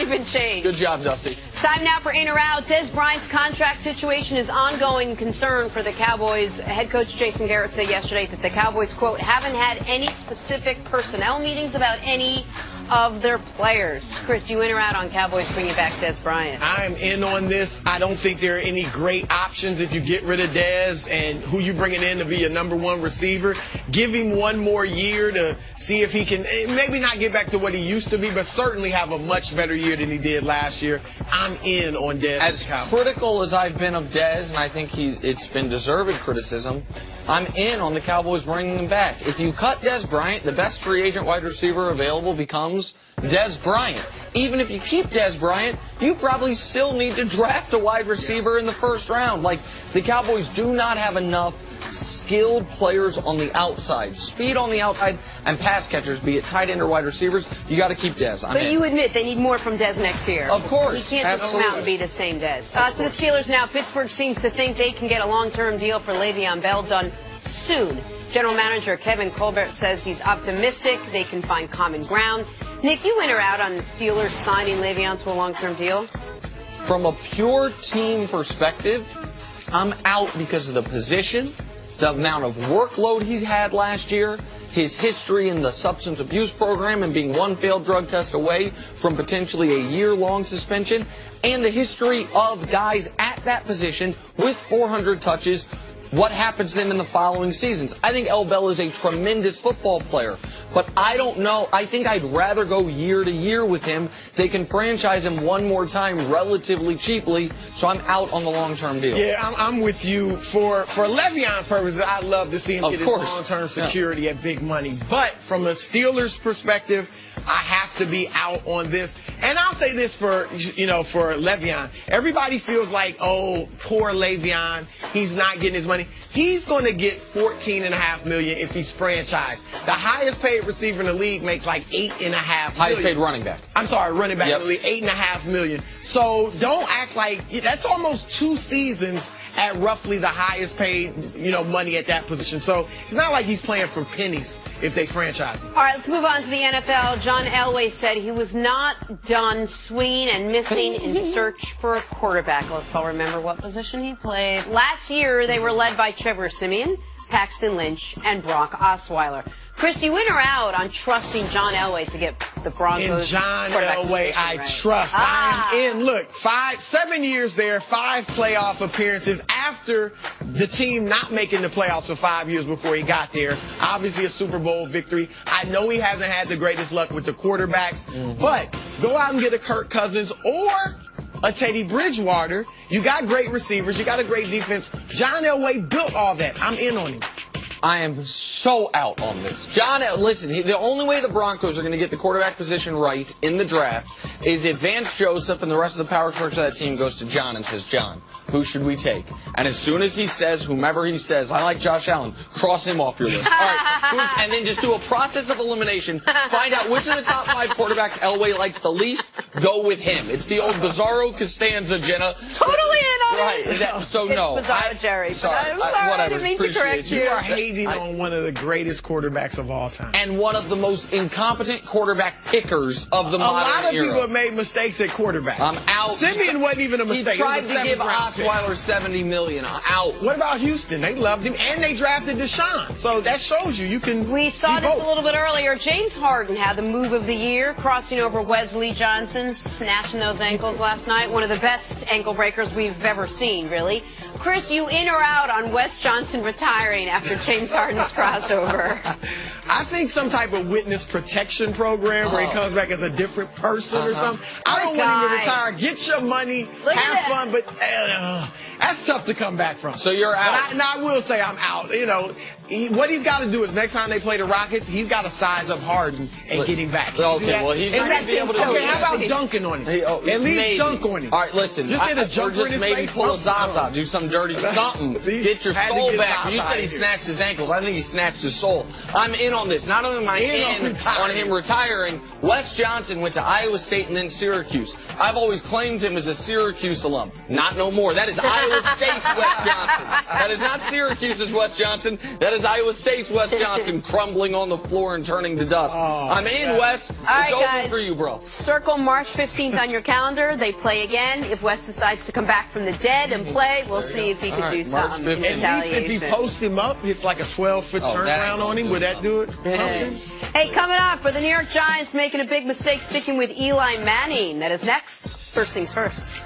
already been changed. Good job, Dusty. Time now for In or Out. Dez Bryant's contract situation is ongoing concern for the Cowboys. Head coach Jason Garrett said yesterday that the Cowboys, quote, haven't had any specific personnel meetings about any of their players. Chris, you in or out on Cowboys bringing back Dez Bryant? I'm in on this. I don't think there are any great options if you get rid of Dez and who you bringing in to be your #1 receiver. Give him one more year to see if he can maybe not get back to what he used to be, but certainly have a much better year than he did last year. I'm in on Dez. As critical as I've been of Dez, and I think it's been deserved criticism, I'm in on the Cowboys bringing him back. If you cut Dez Bryant, the best free agent wide receiver available becomes Dez Bryant. Even if you keep Dez Bryant, you probably still need to draft a wide receiver in the first round. Like, the Cowboys do not have enough skilled players on the outside, speed on the outside, and pass catchers, be it tight end or wide receivers. You got to keep Dez. But you admit they need more from Dez next year. Of course. He can't just come out and be the same Dez. To the Steelers now. Pittsburgh seems to think they can get a long-term deal for Le'Veon Bell done soon. General Manager Kevin Colbert says he's optimistic they can find common ground. Nick, you in or out on the Steelers signing Le'Veon to a long-term deal? From a pure team perspective, I'm out because of the position, the amount of workload he's had last year, his history in the substance abuse program and being one failed drug test away from potentially a year-long suspension, and the history of guys at that position with 400 touches. What happens to him in the following seasons? I think L. Bell is a tremendous football player, but I don't know. I think I'd rather go year to year with him. They can franchise him one more time relatively cheaply, so I'm out on the long-term deal. Yeah, I'm with you. For Le'Veon's purposes, I'd love to see him get his long-term security at big money. But from a Steelers perspective, I have to be out on this. And I'll say this for Le'Veon. Everybody feels like, oh, poor Le'Veon, he's not getting his money. He's going to get $14.5 million if he's franchised. The highest paid receiver in the league makes like $8.5 million. Highest paid running back. I'm sorry, running back in the league, $8.5 million. So don't act like that's almost 2 seasons at roughly the highest paid, money at that position. So it's not like he's playing for pennies if they franchise him. All right, let's move on to the NFL. John Elway said he was not done swinging and missing in search for a quarterback. Let's all remember what position he played. Last year, they were led by Trevor Siemian, Paxton Lynch, and Brock Osweiler. Chris, you in or out on trusting John Elway to get the Broncos? And John Elway, I trust. I am in. Look, 7 years there, 5 playoff appearances after the team not making the playoffs for 5 years before he got there. Obviously a Super Bowl victory. I know he hasn't had the greatest luck with the quarterbacks, but go out and get a Kirk Cousins or a Teddy Bridgewater. You got great receivers. You got a great defense. John Elway built all that. I'm in on him. I am so out on this. John, listen, the only way the Broncos are going to get the quarterback position right in the draft is if Vance Joseph and the rest of the power structure of that team goes to John and says, John, who should we take? And as soon as he says, whomever he says, I like Josh Allen, cross him off your list. All right, and then just do a process of elimination, find out which of the top 5 quarterbacks Elway likes the least, go with him. It's the old Bizarro Costanza, Jenna. Totally in on right, it. No. Bizarro, Jerry. Sorry, I didn't mean to correct you. You are hating on one of the greatest quarterbacks of all time. And one of the most incompetent quarterback pickers of the modern era. A lot of people have made mistakes at quarterback. I'm out. Simeon wasn't even a mistake. He tried to give Osweiler $70 million. I'm out. What about Houston? They loved him, and they drafted Deshaun. So that shows you can. We saw this a little bit earlier. James Harden had the move of the year, crossing over Wesley Johnson, snatching those ankles last night. One of the best ankle breakers we've ever seen, really. Chris, you in or out on Wes Johnson retiring after James Harden's crossover? I think some type of witness protection program where he comes back as a different person or something. I don't want him to retire. Get your money, have fun, but that's tough to come back from. So you're out. But I will say I'm out. What he's got to do is next time they play the Rockets, he's got to size up Harden and get him back. Okay, well, he's not going to be able to do Okay, how about dunking on him? At least dunk on him. All right, listen. Just hit a jumper in his maybe face. pull a Zaza, do some and dirty something. Get your soul back. You said he snatched his ankles. I think he snatched his soul. I'm in on this. Not only am I in on him retiring, Wes Johnson went to Iowa State and then Syracuse. I've always claimed him as a Syracuse alum. Not no more. That is Iowa State's Wes Johnson. That is not Syracuse's Wes Johnson. That is Iowa State's Wes Johnson crumbling on the floor and turning to dust. I'm in, Wes. It's over for you, bro. Circle March 15th on your calendar. They play again. If Wes decides to come back from the dead and play, we'll see if he can do something. At least if he posts him up, it's like a 12-foot turnaround on him. Would that do it? Hey, coming up, are the New York Giants making a big mistake sticking with Eli Manning? That is next. First things first.